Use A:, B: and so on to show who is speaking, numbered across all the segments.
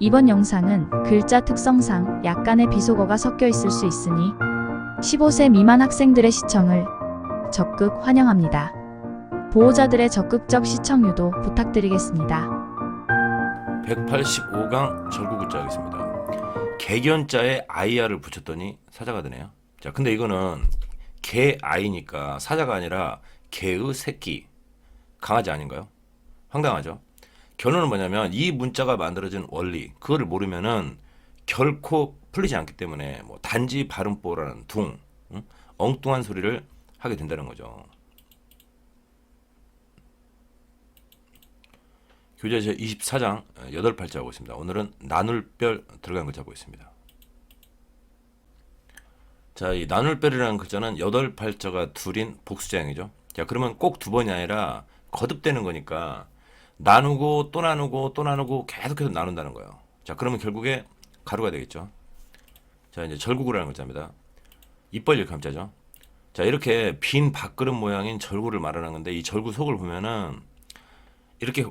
A: 이번 영상은 글자 특성상 약간의 비속어가 섞여 있을 수 있으니 15세 미만 학생들의 시청을 적극 환영합니다. 보호자들의 적극적 시청 유도 부탁드리겠습니다.
B: 185강 절구글자 하겠습니다. 개견자에 IR을 붙였더니 사자가 되네요. 자, 근데 이거는 개 아이니까 사자가 아니라 개의 새끼, 강아지 아닌가요? 황당하죠? 결론은 뭐냐면 이 문자가 만들어진 원리, 그거를 모르면은 결코 풀리지 않기 때문에 뭐 단지 발음보라는 둥, 엉뚱한 소리를 하게 된다는 거죠. 교재 제 24장 8팔자 하고 있습니다. 오늘은 나눌별 들어간 글자 보겠습니다. 자, 이 나눌별이라는 글자는 8팔자가 둘인 복수자형이죠. 자, 그러면 꼭 두 번이 아니라 거듭되는 거니까 나누고 또 나누고 또 나누고 계속해서 나눈다는 거예요. 자, 그러면 결국에 가루가 되겠죠. 자, 이제 절구구라는 글자입니다. 입 벌릴 감자죠. 자, 이렇게 빈 밥그릇 모양인 절구를 말하는 건데 이 절구 속을 보면은 이렇게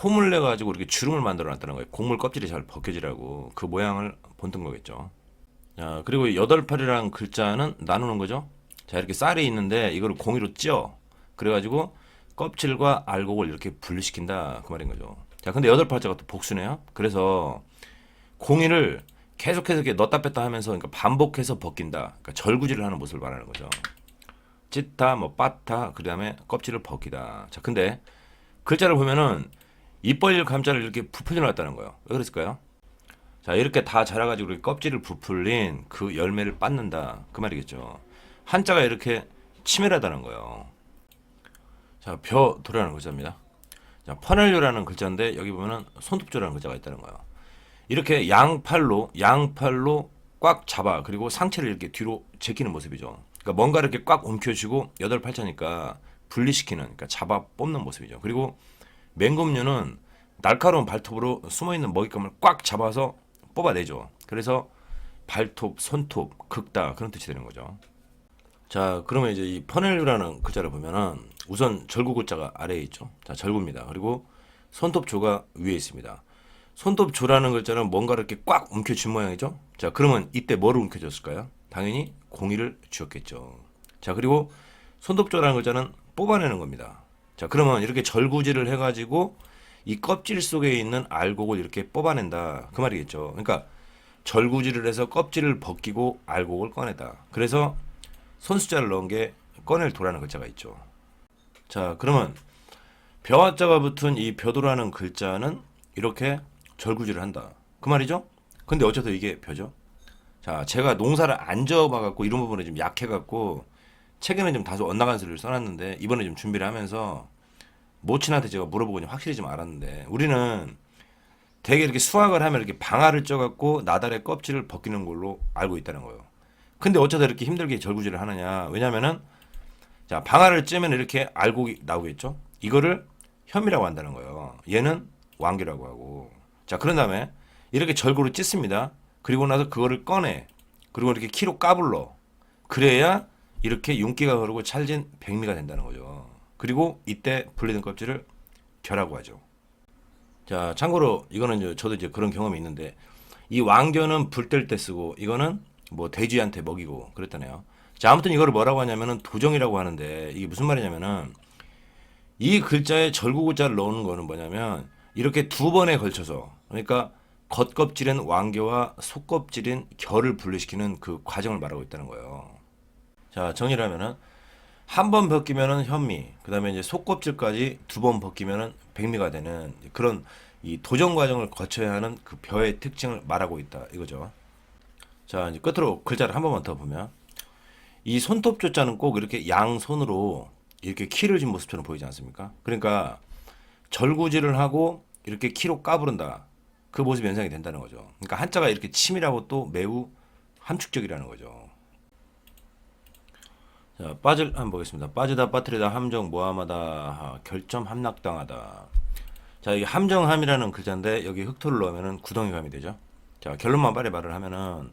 B: 홈을 내 가지고 이렇게 주름을 만들어 놨다는 거예요. 곡물 껍질이 잘 벗겨지라고 그 모양을 본뜬 거겠죠. 자, 그리고 8팔이라는 글자는 나누는 거죠. 자, 이렇게 쌀이 있는데 이거를 공이로 찧어. 그래가지고 껍질과 알곡을 이렇게 분리시킨다 그 말인 거죠. 자, 근데 8팔자가 또 복수네요. 그래서 공이를 계속해서 이렇게 넣었다 뺐다 하면서 그러니까 반복해서 벗긴다. 그러니까 절구질을 하는 모습을 말하는 거죠. 찢다, 뭐 빠다, 그 다음에 껍질을 벗기다. 자, 근데 글자를 보면은 입 벌릴 감자를 이렇게 부풀려 놨다는 거예요. 왜 그랬을까요? 자, 이렇게 다 자라가지고 이렇게 껍질을 부풀린 그 열매를 빻는다 그 말이겠죠. 한자가 이렇게 치밀하다는 거예요. 자, 벼도라는 글자입니다. 자, 퍼넬료라는 글자인데 여기 보면은 손톱조라는 글자가 있다는 거예요. 이렇게 양팔로 꽉 잡아 그리고 상체를 이렇게 뒤로 제끼는 모습이죠. 그러니까 뭔가 이렇게 꽉 움켜쥐고 8팔자니까 분리시키는, 그러니까 잡아 뽑는 모습이죠. 그리고 맹금류는 날카로운 발톱으로 숨어있는 먹잇감을 꽉 잡아서 뽑아내죠. 그래서 발톱, 손톱, 긁다 그런 뜻이 되는 거죠. 자, 그러면 이제 이 퍼넬류라는 글자를 보면은 우선 절구글자가 아래에 있죠. 자, 절구입니다. 그리고 손톱조가 위에 있습니다. 손톱조라는 글자는 뭔가 이렇게 꽉 움켜쥔 모양이죠. 자, 그러면 이때 뭐를 움켜줬을까요? 당연히 공이를 쥐었겠죠. 자, 그리고 손톱조라는 글자는 뽑아내는 겁니다. 자, 그러면 이렇게 절구질을 해가지고 이 껍질 속에 있는 알곡을 이렇게 뽑아낸다 그 말이겠죠. 그러니까 절구질을 해서 껍질을 벗기고 알곡을 꺼내다. 그래서 손수자를 넣은 게 꺼낼 도라는 글자가 있죠. 자, 그러면 벼자가 붙은 이 벼도라는 글자는 이렇게 절구질을 한다 그 말이죠. 근데 어째서 이게 벼죠? 자, 제가 농사를 안 지어봐갖고 이런 부분에 좀 약해갖고 책에는 좀 다소 엇나간 소리를 써놨는데 이번에 좀 준비를 하면서 모친한테 제가 물어보고 확실히 좀 알았는데 우리는 되게 이렇게 수확을 하면 이렇게 방아를 쪄갖고 나달의 껍질을 벗기는 걸로 알고 있다는 거예요. 근데 어쩌다 이렇게 힘들게 절구질을 하느냐? 왜냐면은 자, 방아를 찌면 이렇게 알곡이 나오겠죠? 이거를 혐이라고 한다는 거예요. 얘는 왕기라고 하고. 자, 그런 다음에 이렇게 절구를 찢습니다. 그리고 나서 그거를 꺼내. 그리고 이렇게 키로 까불러. 그래야 이렇게 윤기가 흐르고 찰진 백미가 된다는 거죠. 그리고 이때 분리된 껍질을 겨라고 하죠. 자, 참고로 이거는 저도 이제 그런 경험이 있는데 이 왕겨는 불 뗄 때 쓰고 이거는 뭐 돼지한테 먹이고 그랬다네요. 자, 아무튼 이거를 뭐라고 하냐면은 도정이라고 하는데 이게 무슨 말이냐면은 이 글자에 절구글자를 넣는 거는 뭐냐면 이렇게 두 번에 걸쳐서 그러니까 겉껍질은 왕겨와 속껍질인 겨를 분리시키는 그 과정을 말하고 있다는 거예요. 자, 정리를 하면은 한 번 벗기면은 현미, 그 다음에 이제 속껍질까지 두 번 벗기면은 백미가 되는 그런 이 도정 과정을 거쳐야 하는 그 벼의 특징을 말하고 있다 이거죠. 자, 이제 끝으로 글자를 한 번만 더 보면 이 손톱조자는 꼭 이렇게 양손으로 이렇게 키를 쥔 모습처럼 보이지 않습니까? 그러니까 절구질을 하고 이렇게 키로 까부른다 그 모습이 연상이 된다는 거죠. 그러니까 한자가 이렇게 치밀하고 또 매우 함축적이라는 거죠. 자, 빠질 한번 보겠습니다. 빠지다, 빠뜨리다, 함정, 모함하다, 결점, 함락당하다. 자, 이게 함정함이라는 글자인데 여기 흑토를 넣으면은 구덩이감이 되죠. 자, 결론만 빨리 말을 하면은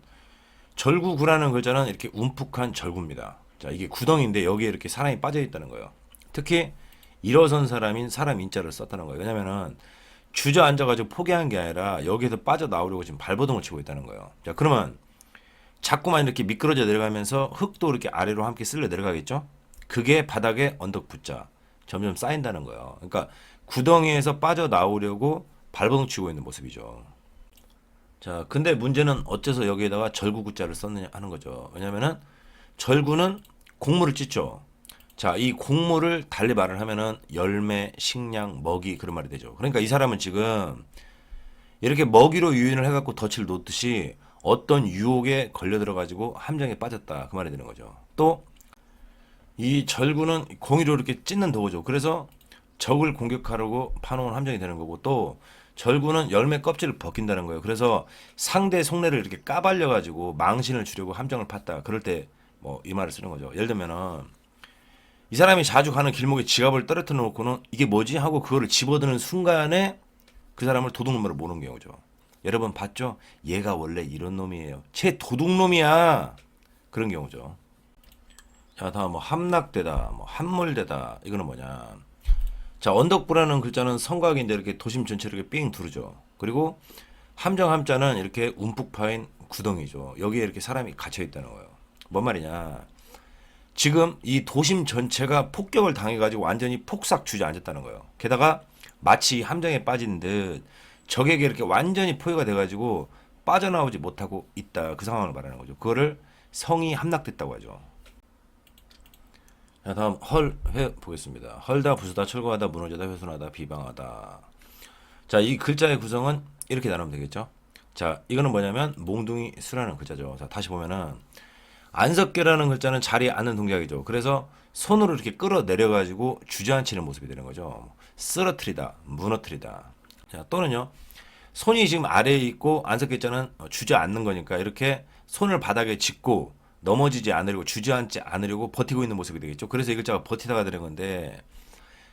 B: 절구구라는 글자는 이렇게 움푹한 절구입니다. 자, 이게 구덩이인데 여기에 이렇게 사람이 빠져 있다는 거예요. 특히 일어선 사람인 사람 인자를 썼다는 거예요. 왜냐면은 주저앉아가지고 포기한 게 아니라 여기에서 빠져나오려고 지금 발버둥을 치고 있다는 거예요. 자, 그러면 자꾸만 이렇게 미끄러져 내려가면서 흙도 이렇게 아래로 함께 쓸려 내려가겠죠? 그게 바닥에 언덕 붙자 점점 쌓인다는 거예요. 그러니까 구덩이에서 빠져나오려고 발버둥 치고 있는 모습이죠. 자, 근데 문제는 어째서 여기에다가 절구구자를 썼느냐 하는 거죠. 왜냐면은 절구는 곡물을 찢죠. 자, 이 곡물을 달리 말을 하면은 열매, 식량, 먹이 그런 말이 되죠. 그러니까 이 사람은 지금 이렇게 먹이로 유인을 해갖고 덫을 놓듯이 어떤 유혹에 걸려 들어가지고 함정에 빠졌다 그 말이 되는 거죠. 또 이 절구는 공이로 이렇게 찢는 도구죠. 그래서 적을 공격하려고 파놓은 함정이 되는 거고, 또 절구는 열매 껍질을 벗긴다는 거예요. 그래서 상대 속내를 이렇게 까발려 가지고 망신을 주려고 함정을 팠다. 그럴 때 뭐 이 말을 쓰는 거죠. 예를 들면은 이 사람이 자주 가는 길목에 지갑을 떨어뜨려 놓고는 이게 뭐지 하고 그거를 집어드는 순간에 그 사람을 도둑놈으로 모는 경우죠. 여러분 봤죠? 얘가 원래 이런 놈이에요. 쟤 도둑놈이야. 그런 경우죠. 자, 다음 뭐 함락되다, 뭐 함몰되다. 이거는 뭐냐? 자, 언덕부라는 글자는 성곽인데 이렇게 도심 전체를 이렇게 삥 두르죠. 그리고 함정 함자는 이렇게 움푹 파인 구덩이죠. 여기에 이렇게 사람이 갇혀 있다는 거예요. 뭔 말이냐? 지금 이 도심 전체가 폭격을 당해가지고 완전히 폭삭 주저앉았다는 거예요. 게다가 마치 함정에 빠진 듯 적에게 이렇게 완전히 포위가 돼가지고 빠져나오지 못하고 있다. 그 상황을 말하는 거죠. 그거를 성이 함락됐다고 하죠. 자, 다음 헐회 보겠습니다. 헐다, 부수다, 철거하다, 무너지다, 훼손하다, 비방하다. 자, 이 글자의 구성은 이렇게 나누면 되겠죠. 자, 이거는 뭐냐면 몽둥이 수라는 글자죠. 자, 다시 보면은 안석계라는 글자는 자리에 앉는 동작이죠. 그래서 손으로 이렇게 끌어내려가지고 주저앉히는 모습이 되는 거죠. 쓰러트리다, 무너뜨리다. 자, 또는요, 손이 지금 아래에 있고 안석계자는 주저앉는 거니까 이렇게 손을 바닥에 짚고 넘어지지 않으려고, 주저앉지 않으려고 버티고 있는 모습이 되겠죠. 그래서 이 글자가 버티다가 되는 건데,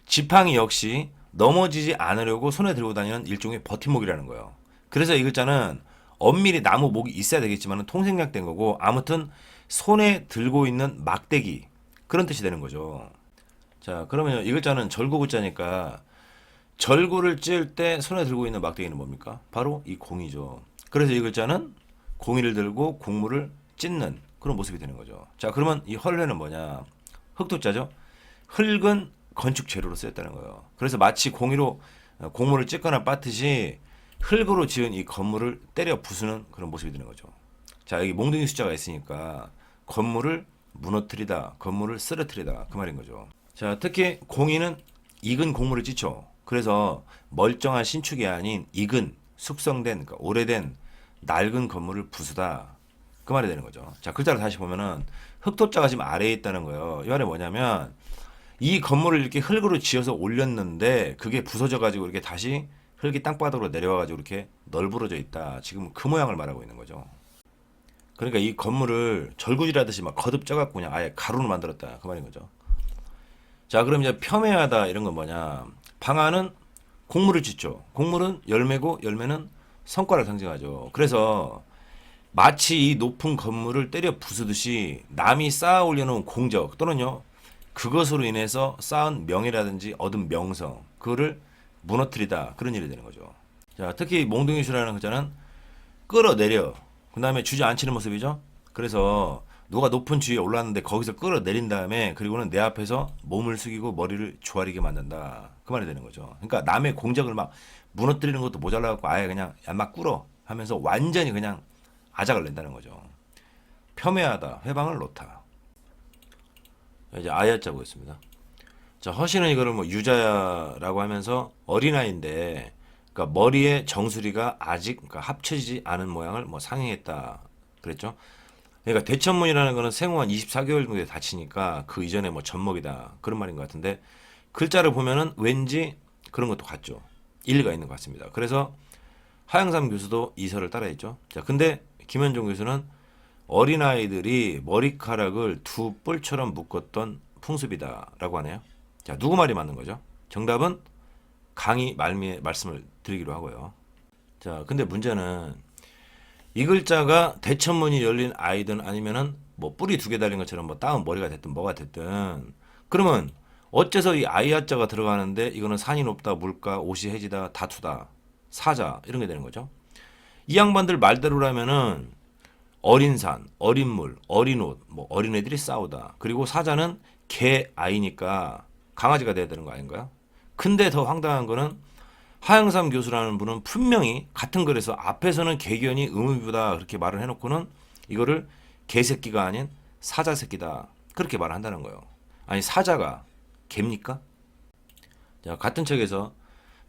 B: 지팡이 역시 넘어지지 않으려고 손에 들고 다니는 일종의 버팀목이라는 거예요. 그래서 이 글자는 엄밀히 나무 목이 있어야 되겠지만 통생략된 거고, 아무튼 손에 들고 있는 막대기 그런 뜻이 되는 거죠. 자, 그러면 이 글자는 절구 글자니까 절구를 찌을 때 손에 들고 있는 막대기는 뭡니까? 바로 이 공이죠. 그래서 이 글자는 공이를 들고 곡물을 찢는 그런 모습이 되는 거죠. 자, 그러면 이 헐레는 뭐냐? 흙도자죠. 흙은 건축 재료로 쓰였다는 거예요. 그래서 마치 공이로 곡물을 찢거나 빻듯이 흙으로 지은 이 건물을 때려 부수는 그런 모습이 되는 거죠. 자, 여기 몽둥이 숫자가 있으니까 건물을 무너뜨리다, 건물을 쓰러뜨리다 그 말인 거죠. 자, 특히 공이는 익은 곡물을 찢죠. 그래서 멀쩡한 신축이 아닌 익은 숙성된, 그러니까 오래된 낡은 건물을 부수다 그 말이 되는 거죠. 자, 글자를 다시 보면은 흙토자가 지금 아래에 있다는 거예요. 이 말이 뭐냐면 이 건물을 이렇게 흙으로 지어서 올렸는데 그게 부서져 가지고 이렇게 다시 흙이 땅바닥으로 내려와 가지고 이렇게 널브러져 있다. 지금 그 모양을 말하고 있는 거죠. 그러니까 이 건물을 절구질하듯이 막 거듭 쪄갖고 그냥 아예 가루로 만들었다 그 말인 거죠. 자, 그럼 이제 폄훼하다 이런 건 뭐냐? 방아는 곡물을 찢죠. 곡물은 열매고 열매는 성과를 상징하죠. 그래서 마치 이 높은 건물을 때려 부수듯이 남이 쌓아 올려놓은 공적 또는요 그것으로 인해서 쌓은 명예라든지 얻은 명성 그거를 무너뜨리다 그런 일이 되는 거죠. 자, 특히 몽둥이수라는 글자는 끌어내려 그 다음에 주저앉히는 모습이죠. 그래서 누가 높은 지위에 올랐는데 거기서 끌어내린 다음에 그리고는 내 앞에서 몸을 숙이고 머리를 조아리게 만든다 그 말이 되는 거죠. 그러니까 남의 공적을 막 무너뜨리는 것도 모자라갖고 아예 그냥 막 꿇어 하면서 완전히 그냥 아작을 낸다는 거죠. 폄훼하다, 회방을 놓다. 이제 아야자 보겠습니다. 자, 허씨는 이거를 뭐 유자야라고 하면서 어린아이인데, 그러니까 머리에 정수리가 아직 그러니까 합쳐지지 않은 모양을 뭐 상행했다 그랬죠. 그러니까 대천문이라는 거는 생후 한 24개월 정도에 다치니까 그 이전에 뭐 젖먹이다 그런 말인 것 같은데 글자를 보면은 왠지 그런 것도 같죠. 일리가 있는 것 같습니다. 그래서 하영삼 교수도 이설을 따라했죠. 자, 근데 김현종 교수는 어린아이들이 머리카락을 두 뿔처럼 묶었던 풍습이다라고 하네요. 자, 누구 말이 맞는 거죠? 정답은 강의 말미에 말씀을 드리기로 하고요. 자, 근데 문제는 이 글자가 대천문이 열린 아이든 아니면은 뭐 뿔이 두 개 달린 것처럼 뭐 따은 머리가 됐든 뭐가 됐든 그러면 어째서 이 아이아자가 들어가는데 이거는 산이 높다, 물가, 옷이 해지다, 다투다, 사자 이런 게 되는 거죠. 이 양반들 말대로라면은 어린 산, 어린 물, 어린 옷, 뭐 어린애들이 싸우다. 그리고 사자는 개 아이니까 강아지가 돼야 되는 거 아닌가요? 근데 더 황당한 거는 하영삼 교수라는 분은 분명히 같은 글에서 앞에서는 개견이 의무비부다 그렇게 말을 해놓고는 이거를 개새끼가 아닌 사자새끼다 그렇게 말을 한다는 거예요. 아니 사자가 개입니까? 자, 같은 책에서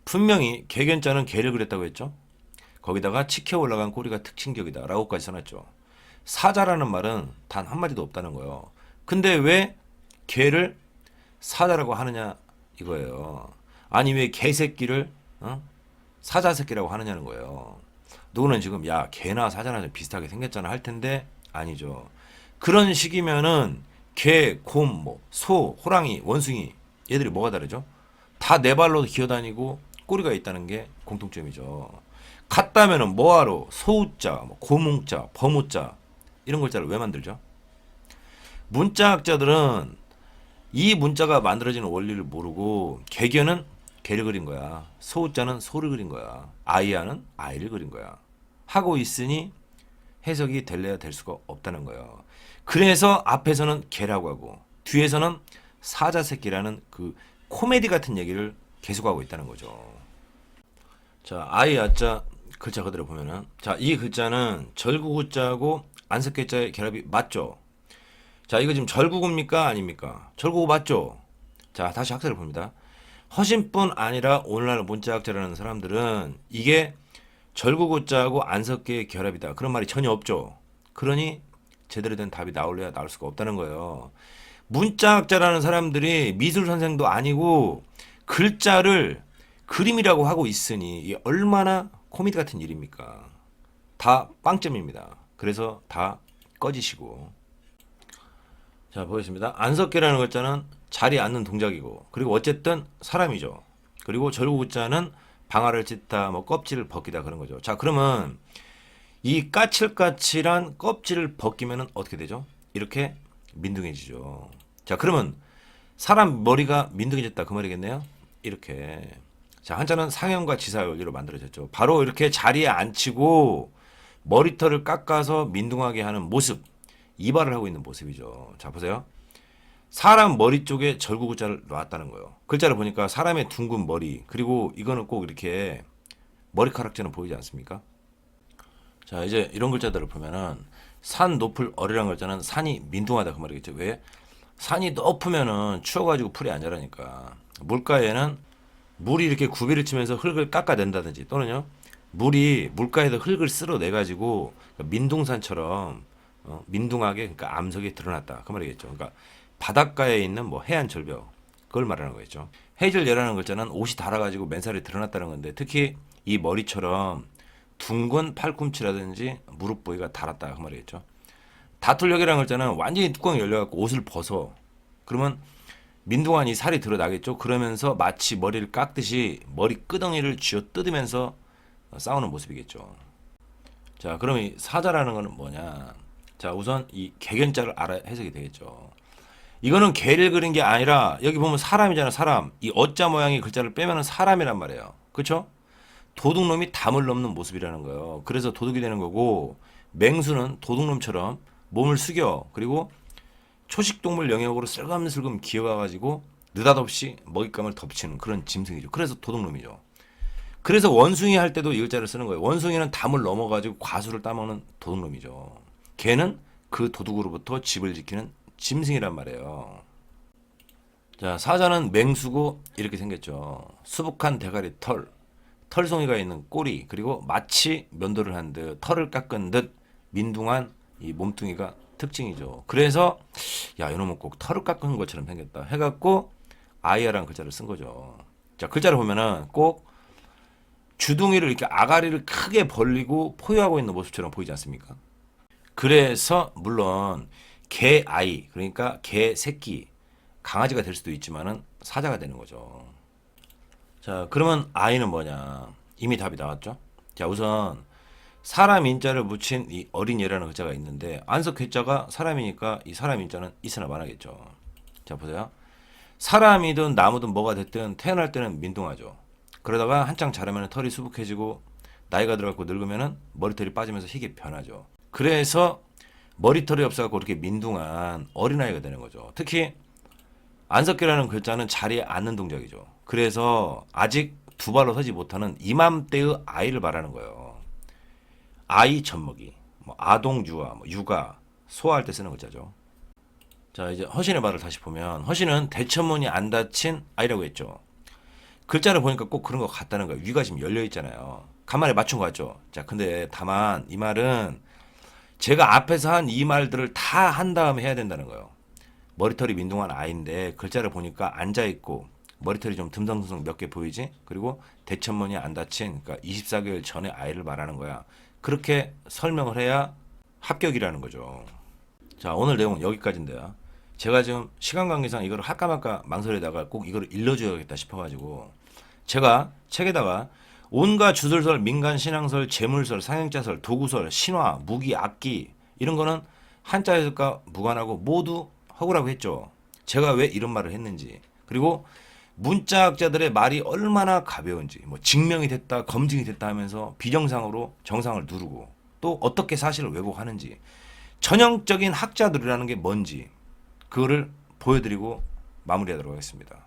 B: 분명히 개견자는 개를 그렸다고 했죠. 거기다가 치켜 올라간 꼬리가 특징적이다 라고까지 써놨죠. 사자라는 말은 단 한마디도 없다는 거예요. 근데 왜 개를 사자라고 하느냐 이거예요. 아니 왜 개새끼를 사자새끼라고 하느냐는 거예요. 누구는 지금 야 개나 사자나 좀 비슷하게 생겼잖아 할 텐데 아니죠. 그런 식이면은 개, 곰, 뭐 소, 호랑이, 원숭이 얘들이 뭐가 다르죠? 다 네 발로 기어다니고 꼬리가 있다는 게 공통점이죠. 같다면은 뭐하러 소우자, 뭐 고뭉자, 범우자 이런 글자를 왜 만들죠? 문자학자들은 이 문자가 만들어지는 원리를 모르고 개견은 개를 그린 거야. 소우자는 소를 그린 거야. 아이야는 아이를 그린 거야. 하고 있으니 해석이 될래야 될 수가 없다는 거예요. 그래서 앞에서는 개라고 하고 뒤에서는 사자새끼라는 그 코미디 같은 얘기를 계속하고 있다는 거죠. 자, 아이야자 글자 그대로 보면은 자, 이 글자는 절구구자하고 안석계자의 결합이 맞죠? 자, 이거 지금 절구구입니까? 아닙니까? 절구구 맞죠? 자, 다시 학설을 봅니다. 허신뿐 아니라 오늘날 문자학자라는 사람들은 이게 절구구자하고 안석계의 결합이다. 그런 말이 전혀 없죠. 그러니 제대로 된 답이 나올래야 나올 수가 없다는 거예요. 문자학자라는 사람들이 미술 선생도 아니고 글자를 그림이라고 하고 있으니 이게 얼마나 코미디 같은 일입니까? 다 빵점입니다. 그래서 다 꺼지시고. 자, 보겠습니다. 안석계라는 글자는 자리에 앉는 동작이고, 그리고 어쨌든 사람이죠. 그리고 절구구자는 방아를 찢다, 뭐 껍질을 벗기다 그런 거죠. 자, 그러면 이 까칠까칠한 껍질을 벗기면은 어떻게 되죠? 이렇게 민둥해지죠. 자, 그러면 사람 머리가 민둥해졌다 그 말이겠네요. 이렇게. 자, 한자는 상형과 지사의 원리로 만들어졌죠. 바로 이렇게 자리에 앉히고 머리털을 깎아서 민둥하게 하는 모습, 이발을 하고 있는 모습이죠. 자, 보세요. 사람 머리 쪽에 절구구자를 놨다는 거예요. 글자를 보니까 사람의 둥근 머리, 그리고 이거는 꼭 이렇게 머리카락처럼 보이지 않습니까? 자, 이제 이런 글자들을 보면은 산 높을 어리란 글자는 산이 민둥하다 그 말이겠죠. 왜? 산이 높으면은 추워가지고 풀이 안 자라니까. 물가에는 물이 이렇게 구비를 치면서 흙을 깎아낸다든지 또는요 물이 물가에서 흙을 쓸어내가지고 민둥산처럼 민둥하게 그러니까 암석이 드러났다 그 말이겠죠. 그러니까 바닷가에 있는 뭐 해안 절벽 그걸 말하는 거겠죠. 해질녘이라는 글자는 옷이 닳아가지고 맨살이 드러났다는 건데 특히 이 머리처럼 둥근 팔꿈치라든지 무릎 부위가 닳았다 그 말이겠죠. 다툴력이라는 글자는 완전히 뚜껑이 열려갖고 옷을 벗어. 그러면 민둥한 이 살이 드러나겠죠. 그러면서 마치 머리를 깎듯이 머리 끄덩이를 쥐어 뜯으면서 싸우는 모습이겠죠. 자, 그럼 이 사자라는 거는 뭐냐? 자, 우선 이 개견자를 알아 해석이 되겠죠. 이거는 개를 그린 게 아니라 여기 보면 사람이잖아, 사람. 이 어자 모양의 글자를 빼면은 사람이란 말이에요. 그렇죠? 도둑놈이 담을 넘는 모습이라는 거예요. 그래서 도둑이 되는 거고 맹수는 도둑놈처럼 몸을 숙여 그리고 초식동물 영역으로 슬금슬금 기어가가지고 느닷없이 먹잇감을 덮치는 그런 짐승이죠. 그래서 도둑놈이죠. 그래서 원숭이 할 때도 이 글자를 쓰는 거예요. 원숭이는 담을 넘어가지고 과수를 따먹는 도둑놈이죠. 개는 그 도둑으로부터 집을 지키는 짐승이란 말이에요. 자, 사자는 맹수고 이렇게 생겼죠. 수북한 대가리 털, 털송이가 있는 꼬리, 그리고 마치 면도를 한 듯 털을 깎은 듯 민둥한 이 몸뚱이가 특징이죠. 그래서 야 이놈은 꼭 털을 깎은 것처럼 생겼다 해갖고 아이야라는 글자를 쓴 거죠. 자, 글자를 보면은 꼭 주둥이를 이렇게 아가리를 크게 벌리고 포효하고 있는 모습처럼 보이지 않습니까? 그래서 물론 개 아이 그러니까 개 새끼 강아지가 될 수도 있지만은 사자가 되는 거죠. 자, 그러면 아이는 뭐냐? 이미 답이 나왔죠. 자, 우선 사람 인자를 붙인 이 어린이라는 글자가 있는데 안석 괴자가 사람이니까 이 사람 인자는 있으나 마나겠죠. 자, 보세요. 사람이든 나무든 뭐가 됐든 태어날 때는 민둥하죠. 그러다가 한창 자라면 털이 수북해지고 나이가 들어가고 늙으면 머리털이 빠지면서 희게 변하죠. 그래서 머리털이 없어갖고 이렇게 민둥한 어린아이가 되는 거죠. 특히 안석기라는 글자는 자리에 앉는 동작이죠. 그래서 아직 두 발로 서지 못하는 이맘때의 아이를 말하는 거예요. 아이 젖먹이, 뭐 아동 유아, 뭐 육아, 소아할 때 쓰는 글자죠. 자, 이제 허신의 말을 다시 보면 허신은 대천문이 안 닫힌 아이라고 했죠. 글자를 보니까 꼭 그런 것 같다는 거예요. 위가 지금 열려 있잖아요. 간만에 맞춘 것 같죠. 자, 근데 다만 이 말은 제가 앞에서 한 이 말들을 다 한 다음에 해야 된다는 거예요. 머리털이 민둥한 아이인데 글자를 보니까 앉아 있고 머리털이 좀 듬성듬성 몇 개 보이지? 그리고 대천문이 안 닫힌, 그러니까 24개월 전의 아이를 말하는 거야. 그렇게 설명을 해야 합격이라는 거죠. 자, 오늘 내용은 여기까지인데요. 제가 지금 시간 관계상 이걸 할까 말까 망설이다가 꼭 이걸 일러줘야겠다 싶어가지고 제가 책에다가 온갖 주술설, 민간 신앙설, 재물설, 상행자설, 도구설, 신화, 무기, 악기 이런 거는 한자 해석과 무관하고 모두 허구라고 했죠. 제가 왜 이런 말을 했는지, 그리고 문자학자들의 말이 얼마나 가벼운지, 뭐 증명이 됐다, 검증이 됐다 하면서 비정상으로 정상을 누르고 또 어떻게 사실을 왜곡하는지, 전형적인 학자들이라는 게 뭔지 그거를 보여드리고 마무리하도록 하겠습니다.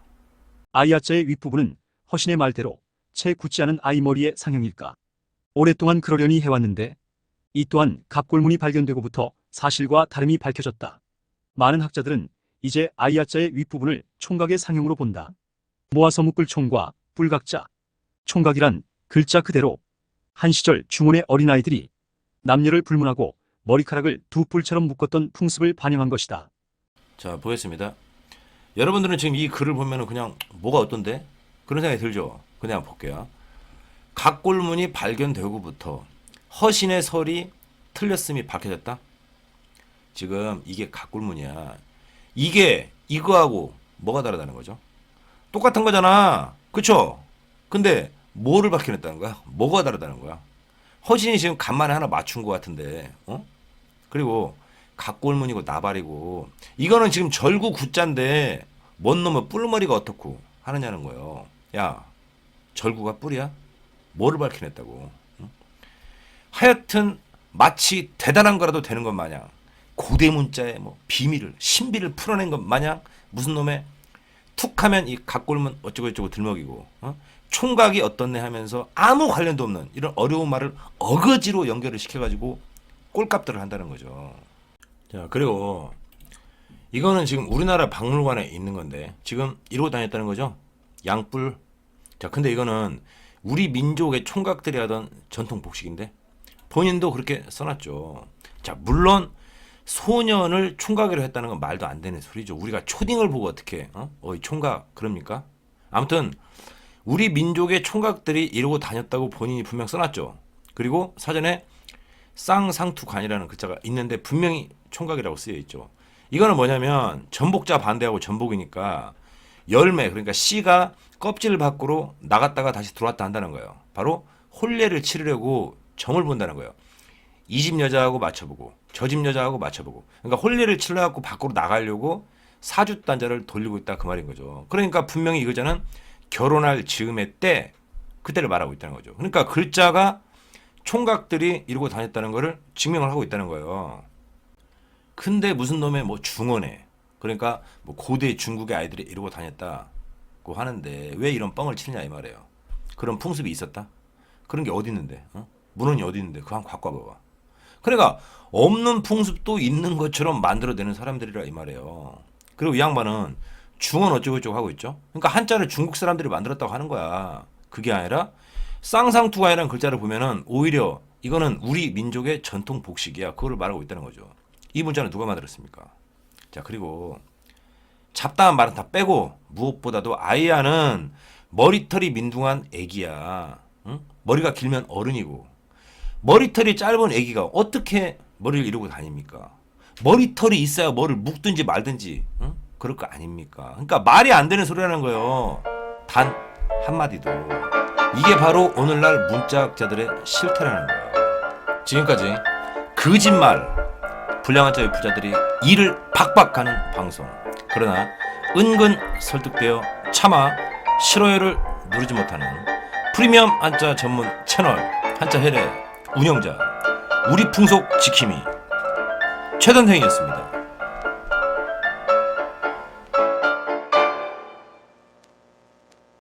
C: 아이아자의 윗부분은 허신의 말대로 채 굳지 않은 아이 머리의 상형일까? 오랫동안 그러려니 해왔는데 이 또한 갑골문이 발견되고부터 사실과 다름이 밝혀졌다. 많은 학자들은 이제 아이아자의 윗부분을 총각의 상형으로 본다. 모아서 묶을 총과 뿔각자. 총각이란 글자 그대로 한 시절 중원의 어린아이들이 남녀를 불문하고 머리카락을 두 뿔처럼 묶었던 풍습을 반영한 것이다.
B: 자, 보겠습니다. 여러분들은 지금 이 글을 보면 그냥 뭐가 어떤데? 그런 생각이 들죠? 그냥 볼게요. 각골문이 발견되고부터 허신의 설이 틀렸음이 밝혀졌다? 지금 이게 각골문이야. 이게 이거하고 뭐가 다르다는 거죠? 똑같은 거잖아. 그쵸? 근데 뭐를 밝혀냈다는 거야? 뭐가 다르다는 거야? 허신이 지금 간만에 하나 맞춘 것 같은데, 어? 그리고 각골문이고 나발이고 이거는 지금 절구 구자인데 뭔 놈의 뿔머리가 어떻고 하느냐는 거예요. 야, 절구가 뿔이야? 뭐를 밝혀냈다고? 응? 하여튼 마치 대단한 거라도 되는 것 마냥 고대 문자의 뭐 비밀을 신비를 풀어낸 것 마냥 무슨 놈의 툭하면 이 각골문 어쩌고저쩌고 들먹이고 총각이 어떻네 하면서 아무 관련도 없는 이런 어려운 말을 어거지로 연결을 시켜가지고 꼴값들을 한다는 거죠. 자, 그리고 이거는 지금 우리나라 박물관에 있는 건데 지금 이러고 다녔다는 거죠. 양뿔. 자, 근데 이거는 우리 민족의 총각들이 하던 전통 복식인데 본인도 그렇게 써놨죠. 자, 물론 소년을 총각으로 했다는 건 말도 안 되는 소리죠. 우리가 초딩을 보고 어떻게 어이 총각 그럽니까? 아무튼 우리 민족의 총각들이 이러고 다녔다고 본인이 분명 써놨죠. 그리고 사전에 쌍상투관이라는 글자가 있는데 분명히 총각이라고 쓰여 있죠. 이거는 뭐냐면 전복자 반대하고 전복이니까 열매, 그러니까 씨가 껍질 밖으로 나갔다가 다시 들어왔다 한다는 거예요. 바로 혼례를 치르려고 점을 본다는 거예요. 이 집 여자하고 맞춰보고 저 집 여자하고 맞춰보고, 그러니까 혼례를 치러갖고 밖으로 나가려고 사주단자를 돌리고 있다 그 말인 거죠. 그러니까 분명히 이 글자는 결혼할 즈음의 때 그때를 말하고 있다는 거죠. 그러니까 글자가 총각들이 이러고 다녔다는 거를 증명을 하고 있다는 거예요. 근데 무슨 놈의 뭐 중원에, 그러니까 뭐 고대 중국의 아이들이 이러고 다녔다고 하는데 왜 이런 뻥을 치느냐 이 말이에요. 그런 풍습이 있었다? 그런 게 어디 있는데? 문헌이 어디 있는데? 그거 한번 갖고 와봐봐. 그러니까 없는 풍습도 있는 것처럼 만들어내는 사람들이라 이 말이에요. 그리고 이 양반은 중원 어쩌고저쩌고 하고 있죠. 그러니까 한자를 중국 사람들이 만들었다고 하는 거야. 그게 아니라 쌍상투가이라는 글자를 보면은 오히려 이거는 우리 민족의 전통 복식이야. 그거를 말하고 있다는 거죠. 이 문자는 누가 만들었습니까? 자, 그리고 잡다한 말은 다 빼고 무엇보다도 아이야는 머리털이 민둥한 애기야. 응? 머리가 길면 어른이고 머리털이 짧은 애기가 어떻게 머리를 이러고 다닙니까? 머리털이 있어야 뭐를 묶든지 말든지 응? 그럴 거 아닙니까? 그러니까 말이 안 되는 소리라는 거예요. 단 한마디도. 이게 바로 오늘날 문자학자들의 실태라는 거야. 지금까지 거짓말 불량한 자의 부자들이 이를 박박 가는 방송. 그러나 은근 설득되어 차마 싫어요를 누르지 못하는 프리미엄 한자 전문 채널 한자 헬의 운영자 우리 풍속 지킴이 최단생이었습니다.